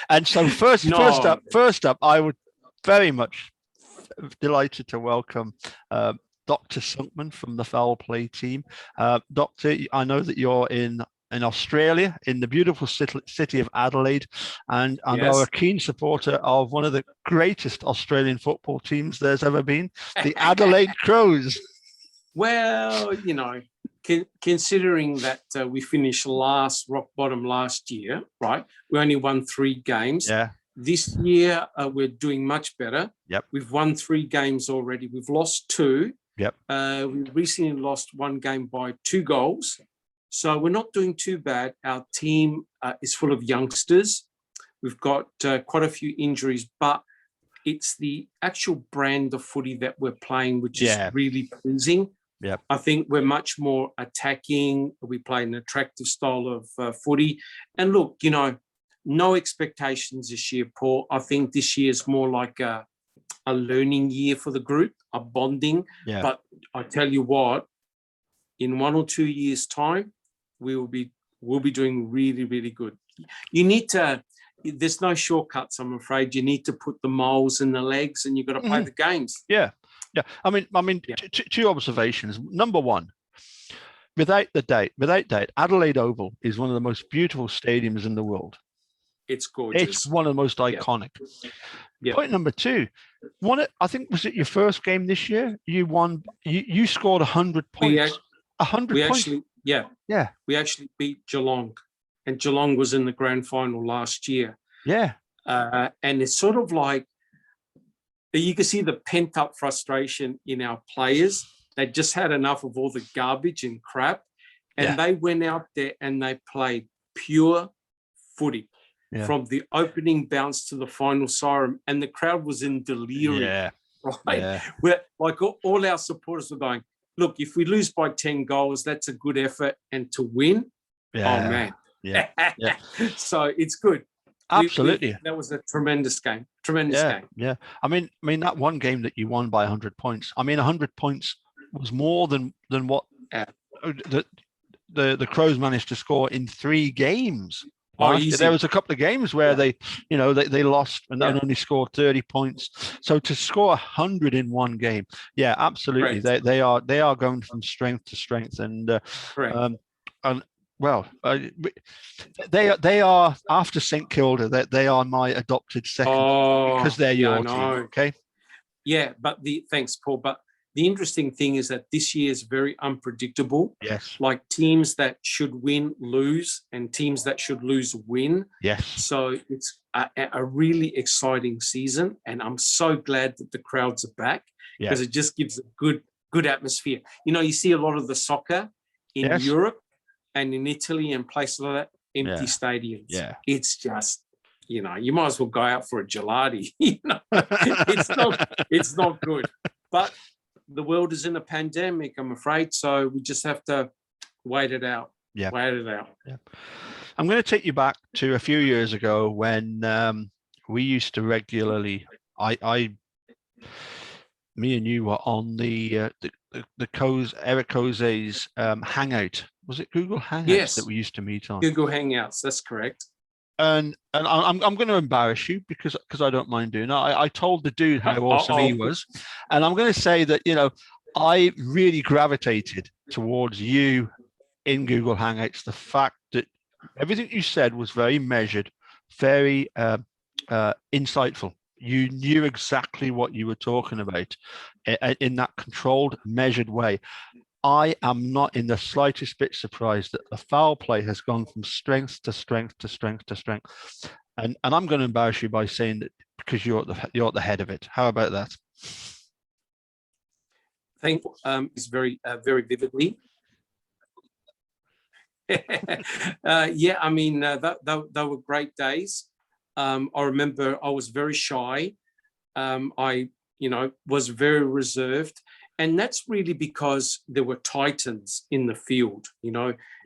And so first up, I would very much delighted to welcome Dr. Silkman from the Foul Play team. Doctor, I know that you're in Australia, in the beautiful city of Adelaide, and I know a keen supporter of one of the greatest Australian football teams there's ever been, the Adelaide Crows. Well, considering that we finished rock bottom last year, right? We only won 3 games. Yeah. This year, we're doing much better. Yep. We've won 3 games already. We've lost 2. Yep. We recently lost 1 game by 2 goals. So we're not doing too bad. Our team is full of youngsters. We've got quite a few injuries, but it's the actual brand of footy that we're playing, which is really pleasing. Yep. I think we're much more attacking. We play an attractive style of footy. And look, no expectations this year, Paul. I think this year is more like a learning year for the group, a bonding. Yeah. But I tell you what, in 1 or 2 years' time, we'll be doing really, really good. You need to. There's no shortcuts, I'm afraid. You need to put the moles in the legs, and you've got to play the games. Yeah. I mean, 2 observations. Number one, without date, Adelaide Oval is one of the most beautiful stadiums in the world. It's gorgeous. It's one of the most iconic. Yeah. Point number 2, I think, was it your first game this year? You won. You scored 100 points. 100 points. We actually beat Geelong, and Geelong was in the grand final last year. Yeah. And it's sort of like you can see the pent-up frustration in our players. They just had enough of all the garbage and crap, and they went out there and they played pure footy from the opening bounce to the final siren, and the crowd was in delirium. Yeah. Right? Yeah. We're like all our supporters were going, look, if we lose by 10 goals, that's a good effort, and to win, oh man. Yeah. So it's good. Absolutely. That was a tremendous game. Game. Yeah. I mean that one game that you won by 100 points. I mean, 100 points was more than what the Crows managed to score in 3 games. There was a couple of games where they lost and only scored 30 points. So to score 100 in one game, absolutely. They are going from strength to strength, and they are after St Kilda. They are my adopted second because they're your team. Okay. Yeah, but thanks, Paul. But the interesting thing is that this year is very unpredictable. Yes. Like teams that should win lose, and teams that should lose win. Yes. So it's a really exciting season, and I'm so glad that the crowds are back because it just gives a good atmosphere. You see a lot of the soccer in Europe and in Italy and places like that, empty stadiums. Yeah. It's just, you might as well go out for a gelati. It's not good. But the world is in a pandemic, I'm afraid, so we just have to wait it out. Yeah. Wait it out. Yeah. I'm going to take you back to a few years ago when we used to regularly, me and you were on the Eric Jose's hangout. Was it Google Hangouts that we used to meet on? Google Hangouts, that's correct. And I'm going to embarrass you because I don't mind doing that. I told the dude how awesome he was, and I'm going to say that I really gravitated towards you in Google Hangouts. The fact that everything you said was very measured, very insightful. You knew exactly what you were talking about in that controlled, measured way. I am not in the slightest bit surprised that the foul play has gone from strength to strength to strength to strength. And I'm going to embarrass you by saying that because you're at the head of it. How about that? I think it's very, very vividly. I mean, they were great days. I remember I was very shy. I was very reserved. And that's really because there were titans in the field,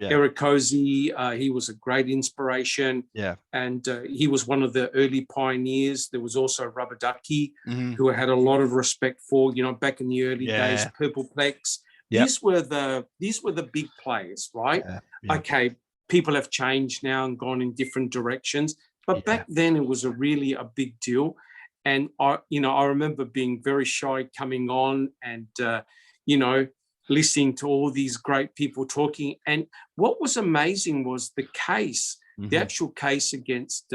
Eric Cozy, he was a great inspiration. Yeah. And he was one of the early pioneers. There was also Rubber Ducky, who I had a lot of respect for, back in the early days, Purple Plex. Yep. These were the big players, right? Yeah. Okay, people have changed now and gone in different directions. But back then it was really a big deal. And I remember being very shy coming on and, listening to all these great people talking. And what was amazing was the case, the actual case against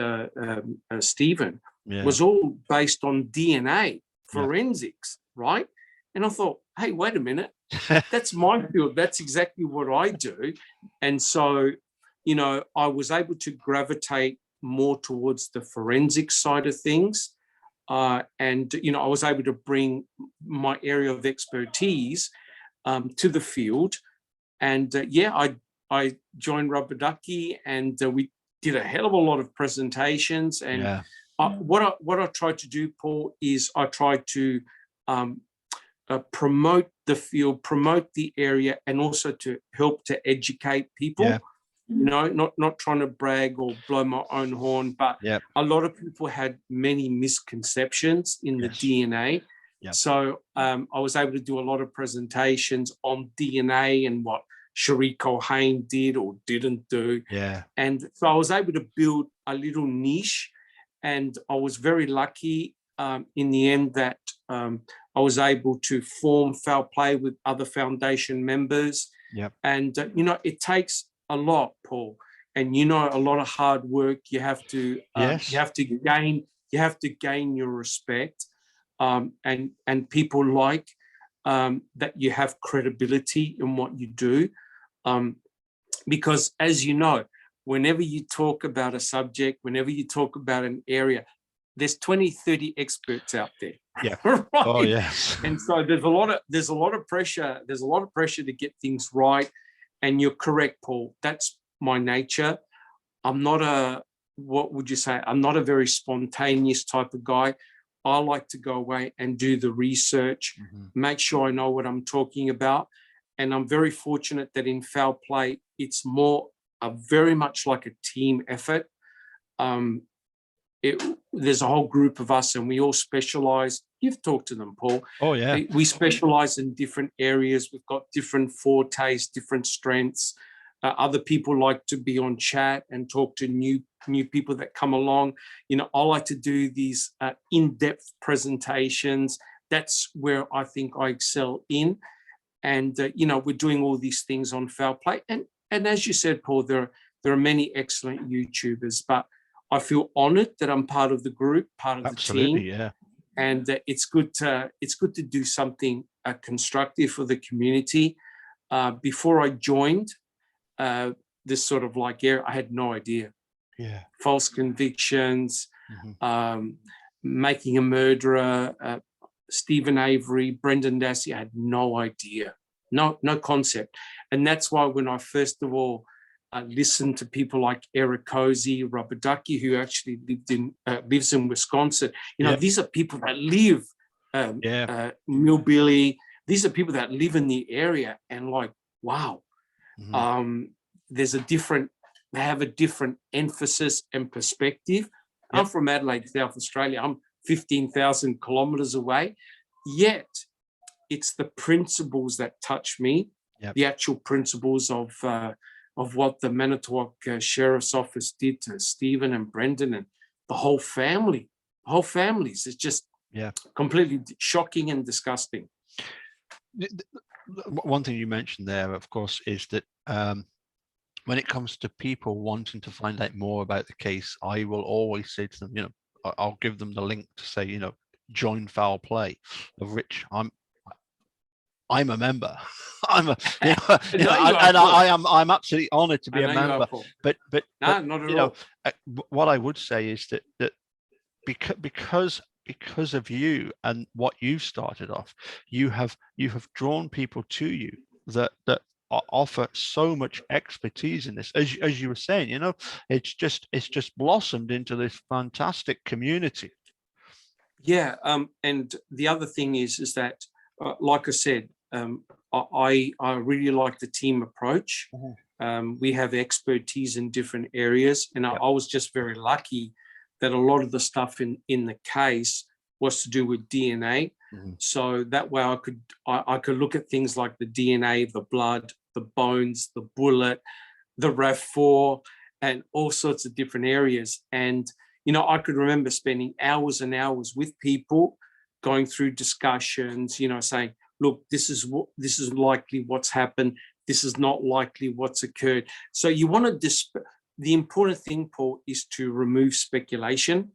Stephen was all based on DNA forensics, right? And I thought, hey, wait a minute, that's my field. That's exactly what I do. And so, I was able to gravitate more towards the forensic side of things. And I was able to bring my area of expertise to the field. And I joined Rubber Ducky, and we did a hell of a lot of presentations. And what I tried to do, Paul, is I tried to promote the field, promote the area, and also to help to educate people. Not trying to brag or blow my own horn, but a lot of people had many misconceptions in the DNA. So I was able to do a lot of presentations on DNA and what Cherie Culhane did or didn't do. And so I was able to build a little niche, and I was very lucky in the end that I was able to form Foul Play with other foundation members. And, it takes a lot, Paul, and, a lot of hard work. You have to gain your respect. And people like that you have credibility in what you do, because as you know, whenever you talk about a subject, whenever you talk about an area, there's 20, 30 experts out there. Right? Oh yes. And so there's a lot of pressure. There's a lot of pressure to get things right. And you're correct, Paul. That's my nature. I'm not I'm not a very spontaneous type of guy. I like to go away and do the research, make sure I know what I'm talking about. And I'm very fortunate that in Foul Play, it's very much like a team effort. There's a whole group of us and we all specialize. You've talked to them, Paul. Oh, yeah. We specialize in different areas. We've got different fortes, different strengths. Other people like to be on chat and talk to new people that come along. I like to do these in-depth presentations. That's where I think I excel in. And, we're doing all these things on Foul Play. And as you said, Paul, there are many excellent YouTubers, but I feel honored that I'm part of the group, part of the team. Yeah. And it's good to do something constructive for the community. Before I joined this sort of area, I had no idea. False convictions, making a murderer, Stephen Avery, Brendan Dassey, I had no idea, no concept. And that's why when I first of all listened to people like Eric Cozy, Rubber Ducky, who actually lives in Wisconsin, these are people that live, Millbilly, these are people that live in the area, and wow, they have a different emphasis and perspective. I'm from Adelaide, South Australia. I'm 15,000 kilometers away, yet it's the principles that touch me, the actual principles of what the Manitowoc Sheriff's Office did to Stephen and Brendan and the whole family. The whole families. It's just completely shocking and disgusting. One thing you mentioned there, of course, is that when it comes to people wanting to find out more about the case, I will always say to them, I'll give them the link to say, join Foul Play, of which I'm a member. I'm absolutely honoured to be a member. But not at all. What I would say is that because of you and what you've started off, you have drawn people to you that offer so much expertise in this. As you were saying, it's just blossomed into this fantastic community. Yeah, and the other thing is that, like I said, I really like the team approach. We have expertise in different areas, and I was just very lucky that a lot of the stuff in the case was to do with DNA. So that way I could look at things like the DNA, the blood, the bones, the bullet, the RAV4, and all sorts of different areas. And, you know, I could remember spending hours and hours with people going through discussions, you know, saying, look, this is likely what's happened. This is not likely what's occurred. So you want to, the important thing, Paul, is to remove speculation.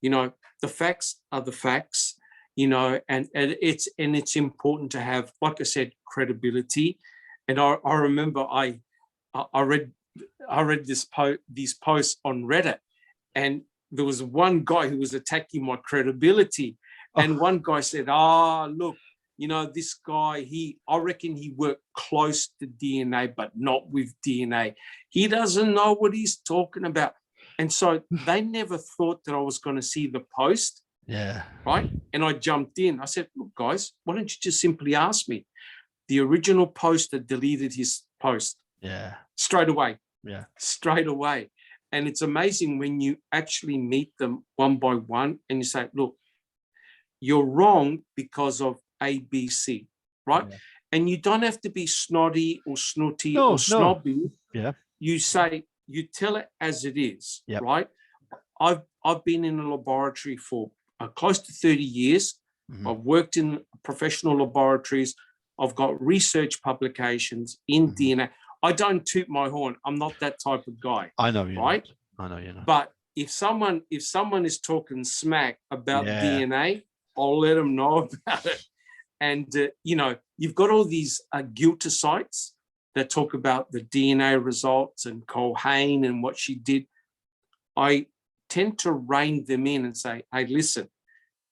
You know, the facts are the facts, you know, and it's important to have, like I said, credibility. And I remember I read these posts on Reddit, and there was one guy who was attacking my credibility. And one guy said, look, you know, this guy, I reckon he worked close to DNA, but not with DNA. He doesn't know what he's talking about. And so they never thought that I was going to see the post. Yeah. Right. And I jumped in. I said, look, guys, why don't you just simply ask me? The original poster deleted his post. Yeah. Straight away. Yeah. Straight away. And it's amazing when you actually meet them one by one and you say, look, you're wrong because of A, B, C, right? Yeah. And you don't have to be snotty or snooty or snobby. Yeah. You say, you tell it as it is, yep. right? I've been in a laboratory for close to 30 years. Mm-hmm. I've worked in professional laboratories. I've got research publications in DNA. I don't toot my horn. I'm not that type of guy. I know you, right? I know you know. But if someone is talking smack about DNA, I'll let them know about it. And you know, you've got all these guilty sites that talk about the DNA results and Cohen and what she did. I tend to rein them in and say, hey, listen,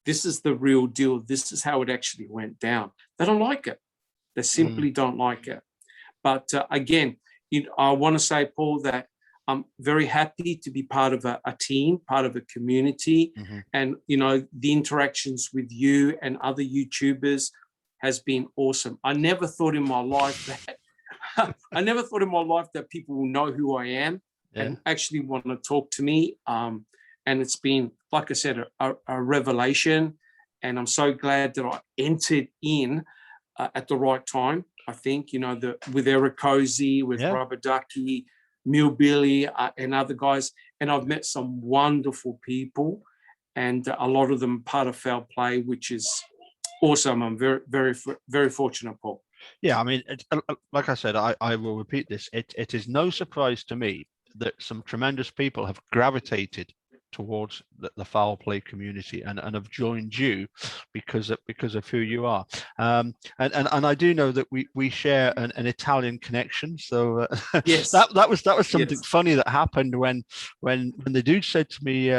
this is the real deal. This is how it actually went down. They don't like it. They simply don't like it. But again, I want to say, Paul, that I'm very happy to be part of a team, part of a community. And, you know, the interactions with you and other YouTubers has been awesome. I never thought in my life that people will know who I am and actually want to talk to me. And it's been, like I said, a revelation. And I'm so glad that I entered in at the right time. I think, you know, with Eric Cozy, with Rubber Ducky, Mill Billy, and other guys. And I've met some wonderful people, and a lot of them part of Foul Play, which is awesome. I'm very, very, very fortunate, Paul. Yeah, I mean, like I said, I will repeat this. It is no surprise to me that some tremendous people have gravitated towards the foul play community and have joined you because of who you are. And I do know that we share an Italian connection. So yes, that was something funny that happened when the dude said to me,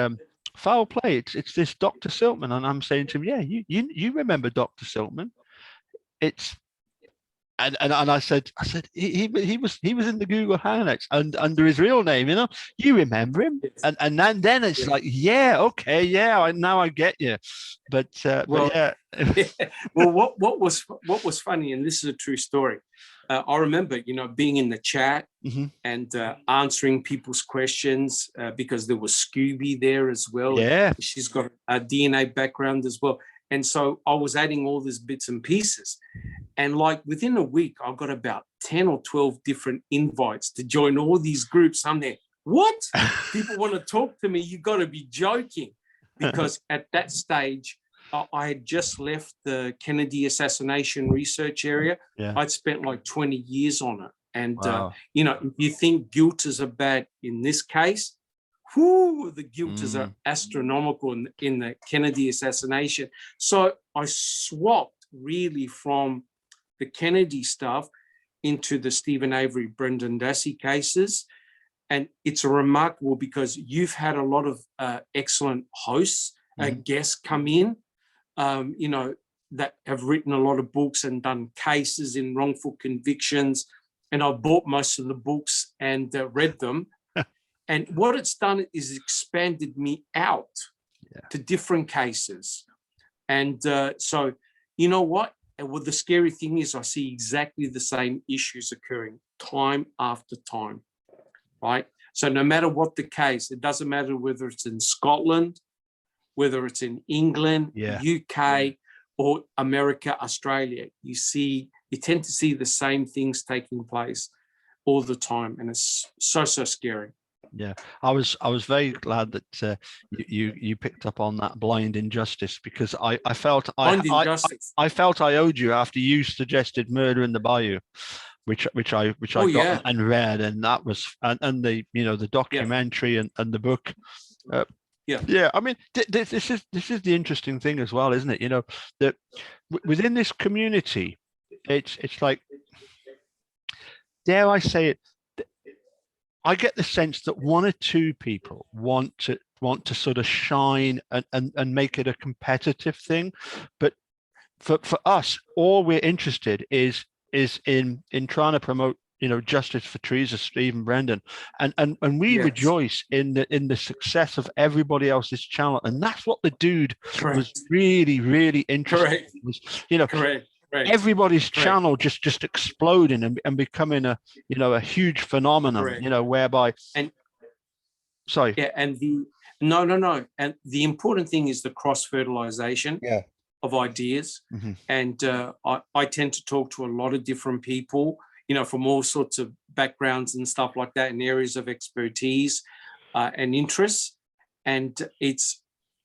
foul play, it's this Dr. Silkman, and I'm saying to him, yeah, you remember Dr. Silkman? It's And I said he was in the Google Hangouts and under his real name, you know. You remember him, and then it's like, yeah, okay, yeah, now I get you. But yeah. Well, what was funny, and this is a true story. I remember, you know, being in the chat and answering people's questions because there was Scooby there as well. Yeah, she's got a DNA background as well. And so I was adding all these bits and pieces. And like within a week, I got about 10 or 12 different invites to join all these groups. I'm there, what? People want to talk to me? You got to be joking. Because at that stage, I had just left the Kennedy assassination research area. Yeah. I'd spent like 20 years on it. And, wow. You know, if you think guilt is bad in this case, whoo, the guilt is astronomical in the Kennedy assassination. So I swapped really from the Kennedy stuff into the Stephen Avery, Brendan Dassey cases. And it's remarkable because you've had a lot of excellent hosts, guests come in, you know, that have written a lot of books and done cases in wrongful convictions. And I bought most of the books and read them. And what it's done is expanded me out to different cases. And so, you know what? And what the scary thing is, I see exactly the same issues occurring time after time, right? So no matter what the case, it doesn't matter whether it's in Scotland, whether it's in England, UK, or America, Australia, you tend to see the same things taking place. all the time, and it's so scary. Yeah, I was very glad that you picked up on that blind injustice, because I felt I felt I owed you after you suggested Murder in the Bayou, which I got and read, and that was and the the documentary and the book. Yeah. I mean, this is the interesting thing as well, isn't it? That within this community, it's like, dare I say it, I get the sense that one or two people want to sort of shine and make it a competitive thing, but for us, all we're interested is in trying to promote justice for Teresa, Stephen Brendan, and we rejoice in the success of everybody else's channel, and that's what the dude was really interested in, was everybody's channel just exploding and becoming a huge phenomenon, whereby and sorry and no, and the important thing is the cross fertilization of ideas. And I tend to talk to a lot of different people from all sorts of backgrounds and stuff like that, in areas of expertise and interests, and it's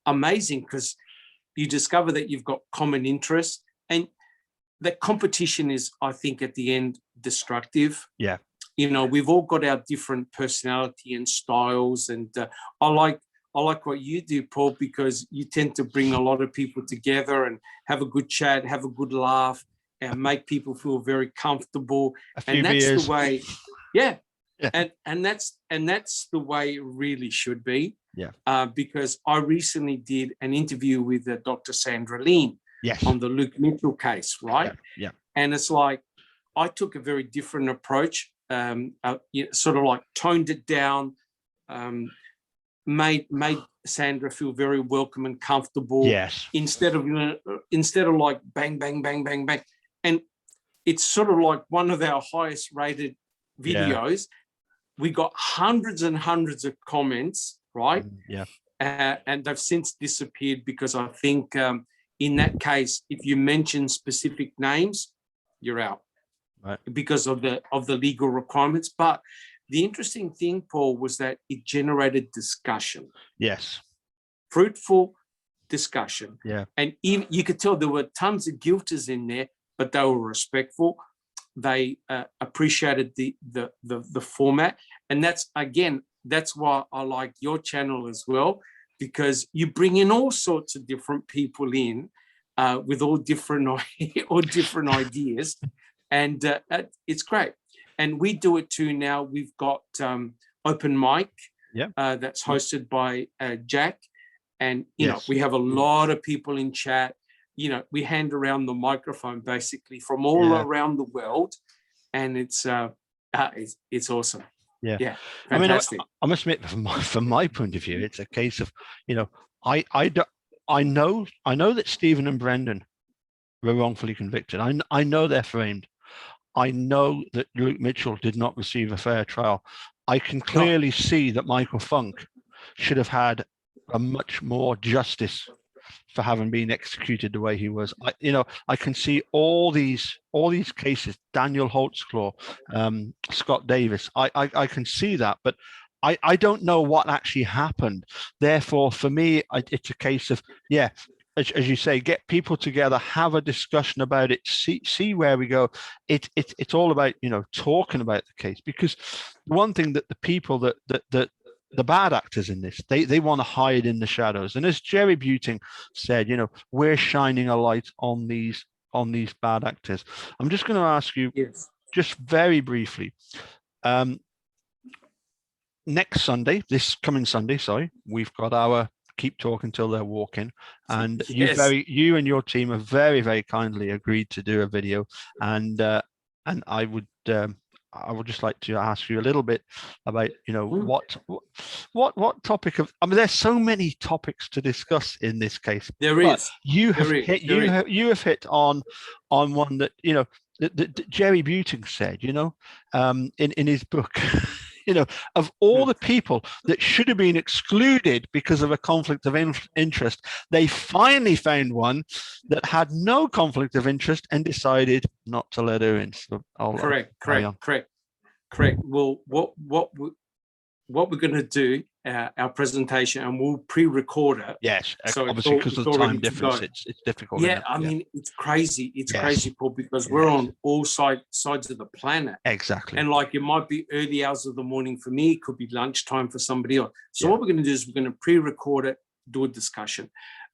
amazing because you discover that you've got common interests, and that competition is, I think, at the end, destructive. Yeah. We've all got our different personality and styles, and I like what you do, Paul, because you tend to bring a lot of people together and have a good chat, have a good laugh, and make people feel very comfortable. And that's the way, and that's the way it really should be. Yeah. Because I recently did an interview with Dr. Sandra Lean. Yes. On the Luke Mitchell case, right? Yeah. And it's like, I took a very different approach, sort of like toned it down, made Sandra feel very welcome and comfortable. Yes. Instead of like bang, bang, bang, bang, bang. And it's sort of like one of our highest rated videos. We got hundreds and hundreds of comments, right? And they've since disappeared, because I think in that case, if you mention specific names, you're out, right? Because of the legal requirements. But the interesting thing, Paul, was that it generated discussion. Yes. Fruitful discussion. Yeah. And even, you could tell there were tons of guilters in there, but they were respectful. They appreciated the format, and that's why I like your channel as well, because you bring in all sorts of different people in with all different ideas, and it's great. And we do it too now. We've got open mic that's hosted by Jack, and we have a lot of people in chat. We hand around the microphone basically from all around the world, and it's awesome. Yeah, fantastic. I must admit, from my point of view, it's a case of, I know that Stephen and Brendan were wrongfully convicted. I know they're framed. I know that Luke Mitchell did not receive a fair trial. I can clearly see that Michael Funk should have had a much more justice for having been executed the way he was. I can see all these cases, Daniel Holtzclaw, Scott Davis. I can see that, but I don't know what actually happened. Therefore, for me, it's a case of, as you say, get people together, have a discussion about it, see where we go. It's all about talking about the case, because one thing that the people that the bad actors in this, they want to hide in the shadows. And as Jerry Buting said, we're shining a light on these bad actors. I'm just going to ask you, just very briefly, this coming Sunday, we've got our Keep Talking Till They're Walking, and you and your team have very, very kindly agreed to do a video, and I would just like to ask you a little bit about, what topic of, there's so many topics to discuss in this case. There is. You have hit on one that, that Jerry Buting said, in his book, of all the people that should have been excluded because of a conflict of interest, they finally found one that had no conflict of interest and decided not to let her in. So correct. Correct. Well, what we're going to do, our presentation, and we'll pre-record it. Yes, So obviously because of the time difference, it's difficult. Yeah, I mean, it's crazy. It's crazy, Paul, because Yes. we're on all sides of the planet. Exactly. And like, it might be early hours of the morning for me, it could be lunchtime for somebody else. So what we're going to do is we're going to pre-record it, do a discussion.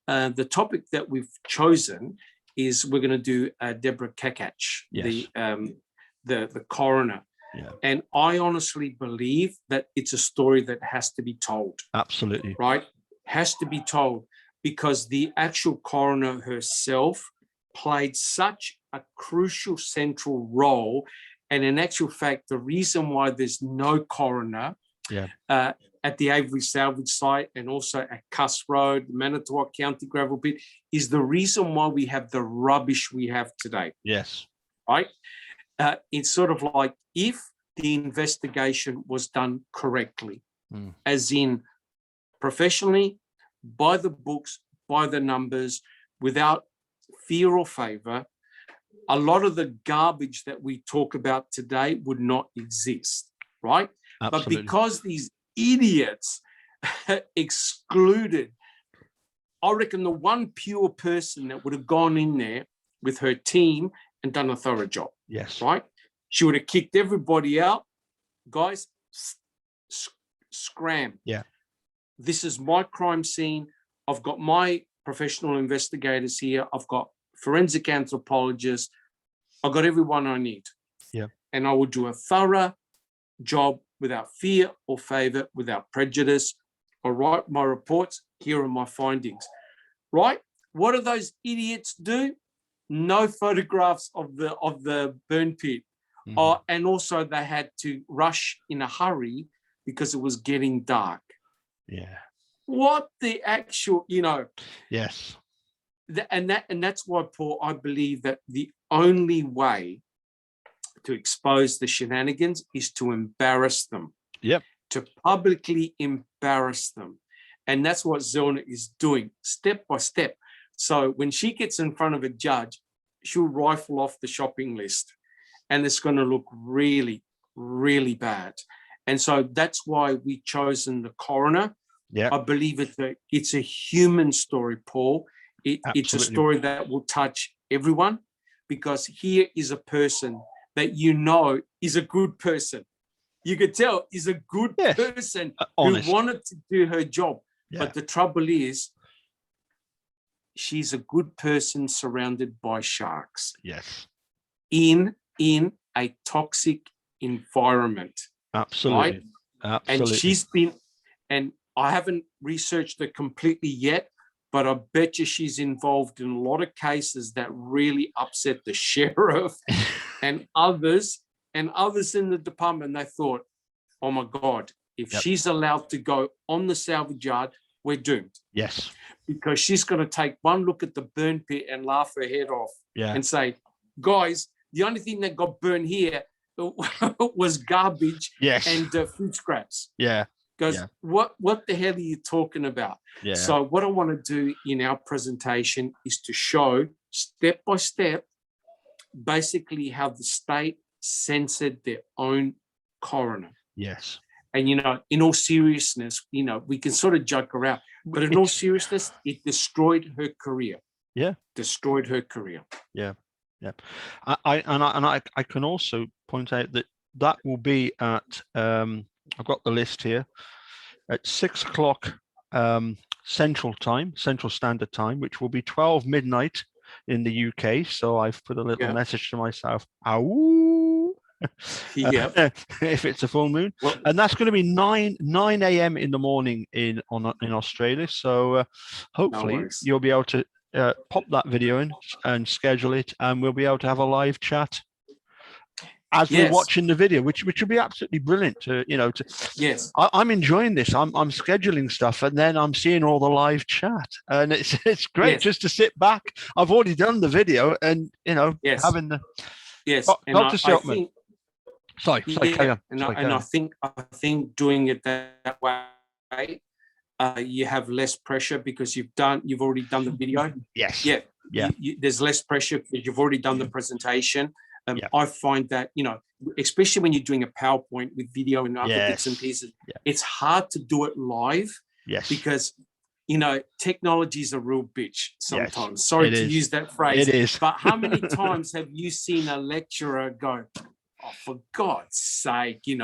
The topic that we've chosen is we're going to do Deborah Kakach, the coroner. Yeah. And I honestly believe that it's a story that has to be told. Absolutely. Right? Has to be told, because the actual coroner herself played such a crucial central role. And in actual fact, the reason why there's no coroner at the Avery salvage site and also at Cuss Road, Manitowoc County gravel pit, is the reason why we have the rubbish we have today. Yes. Right? It's sort of like, if the investigation was done correctly, as in professionally, by the books, by the numbers, without fear or favor, a lot of the garbage that we talk about today would not exist, right? Absolutely. But because these idiots excluded, I reckon the one pure person that would have gone in there with her team and done a thorough job. Yes. Right? She would have kicked everybody out. Guys, scram. Yeah. This is my crime scene. I've got my professional investigators here. I've got forensic anthropologists. I've got everyone I need. Yeah. And I will do a thorough job without fear or favor, without prejudice. I'll write my reports. Here are my findings. Right? What do those idiots do? No photographs of the burn pit. And also they had to rush in a hurry because it was getting dark. Yeah. What the actual, Yes. And that's why, Paul, I believe that the only way to expose the shenanigans is to embarrass them. Yep. To publicly embarrass them. And that's what Zona is doing, step by step. So when she gets in front of a judge, she'll rifle off the shopping list. And it's going to look really, really bad. And so that's why we've chosen the coroner. Yeah. I believe it's a human story, Paul. It's a story that will touch everyone, because here is a person that is a good person. You could tell is a good person who wanted to do her job. Yeah. But the trouble is, she's a good person surrounded by sharks. Yes. In a toxic environment. Absolutely. Right? Absolutely. And I haven't researched it completely yet, but I bet you she's involved in a lot of cases that really upset the sheriff and others in the department. They thought, oh my God, if she's allowed to go on the salvage yard, we're doomed. Yes. Because she's going to take one look at the burn pit and laugh her head off and say, guys, the only thing that got burned here was garbage and food scraps. Yeah. Because what the hell are you talking about? Yeah. So what I want to do in our presentation is to show step by step basically how the state censored their own coroner. Yes. And, in all seriousness, we can sort of joke around, but in all seriousness, it destroyed her career. Yeah. Destroyed her career. Yeah. Yeah. I can also point out that will be at, I've got the list here, at 6 o'clock Central Standard Time, which will be 12 midnight in the UK. So I've put a little message to myself, ow, if it's a full moon. Well, and that's going to be 9 a.m. in the morning in Australia. So hopefully you'll be able to pop that video in and schedule it, and we'll be able to have a live chat as we're watching the video, which would be absolutely brilliant. I'm enjoying this. I'm scheduling stuff, and then I'm seeing all the live chat, and it's great just to sit back. I've already done the video, and having the Dr. Silkman. Sorry, carry on. I think doing it that way, you have less pressure because you've already done the video. Yes. Yeah. There's less pressure because you've already done the presentation. Yeah. I find that, especially when you're doing a PowerPoint with video and other bits and Yes. pieces, Yeah. it's hard to do it live Yes. because, technology is a real bitch sometimes. Yes, Sorry it to is. use that phrase. It is. But how many times have you seen a lecturer go, oh, for God's sake, the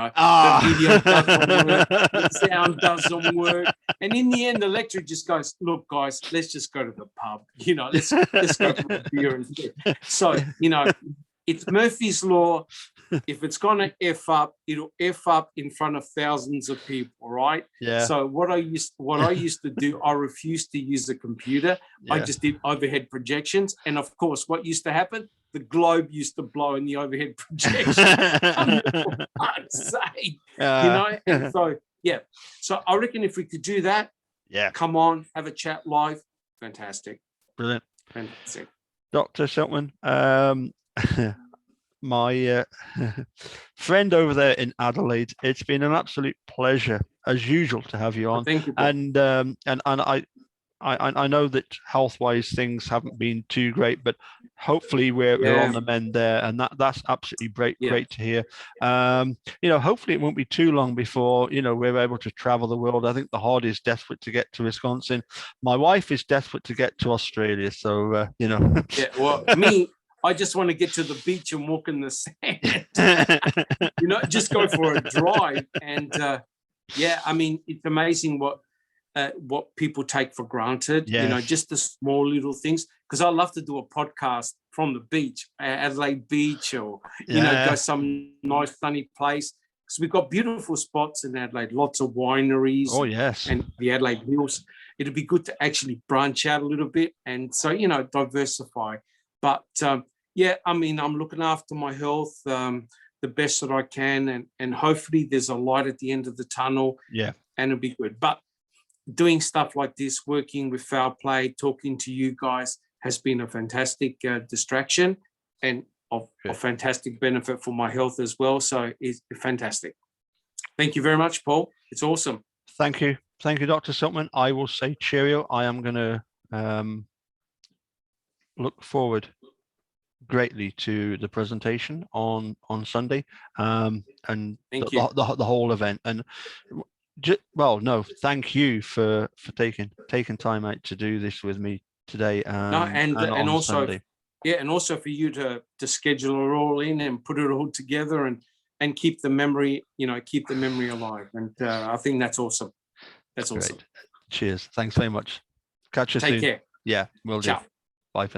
video doesn't work, the sound doesn't work. And in the end, the lecturer just goes, look, guys, let's just go to the pub. Let's go for a beer instead. So, it's Murphy's Law. If it's going to F up, it'll F up in front of thousands of people, right? Yeah. So what I used to do, I refused to use a computer. Yeah. I just did overhead projections. And of course, what used to happen? The globe used to blow in the overhead projection. For fuck's sake, And so, yeah. So I reckon if we could do that, come on, have a chat live. Fantastic. Brilliant. Fantastic. Dr. Silkman, my friend over there in Adelaide, it's been an absolute pleasure as usual to have you on. Thank you. And I know that health-wise things haven't been too great, but hopefully we're on the mend there, and that's absolutely great to hear. Hopefully it won't be too long before we're able to travel the world. I think the Hod is desperate to get to Wisconsin. My wife is desperate to get to Australia. So Yeah, well, me, I just want to get to the beach and walk in the sand. Just go for a drive. And it's amazing what people take for granted. Yes. Just the small little things. Because I love to do a podcast from the beach, Adelaide Beach, or go some nice sunny place. Because we've got beautiful spots in Adelaide, lots of wineries. Oh yes. And the Adelaide Hills. It'd be good to actually branch out a little bit, and so diversify. But I'm looking after my health the best that I can, and hopefully there's a light at the end of the tunnel. Yeah, and it'll be good. But doing stuff like this, working with Foul Play, talking to you guys has been a fantastic distraction and of fantastic benefit for my health as well. So it's fantastic. Thank you very much, Paul. It's awesome. Thank you, Dr. Silkman. I will say cheerio. I am going to look forward greatly to the presentation on Sunday, and the whole event. And thank you for taking time out to do this with me today. And also Sunday. And also for you to schedule it all in and put it all together and keep the memory alive. And I think that's awesome. That's awesome. Great. Cheers. Thanks very much. Catch you soon. Take care. Yeah, will do. Ciao. Bye for now.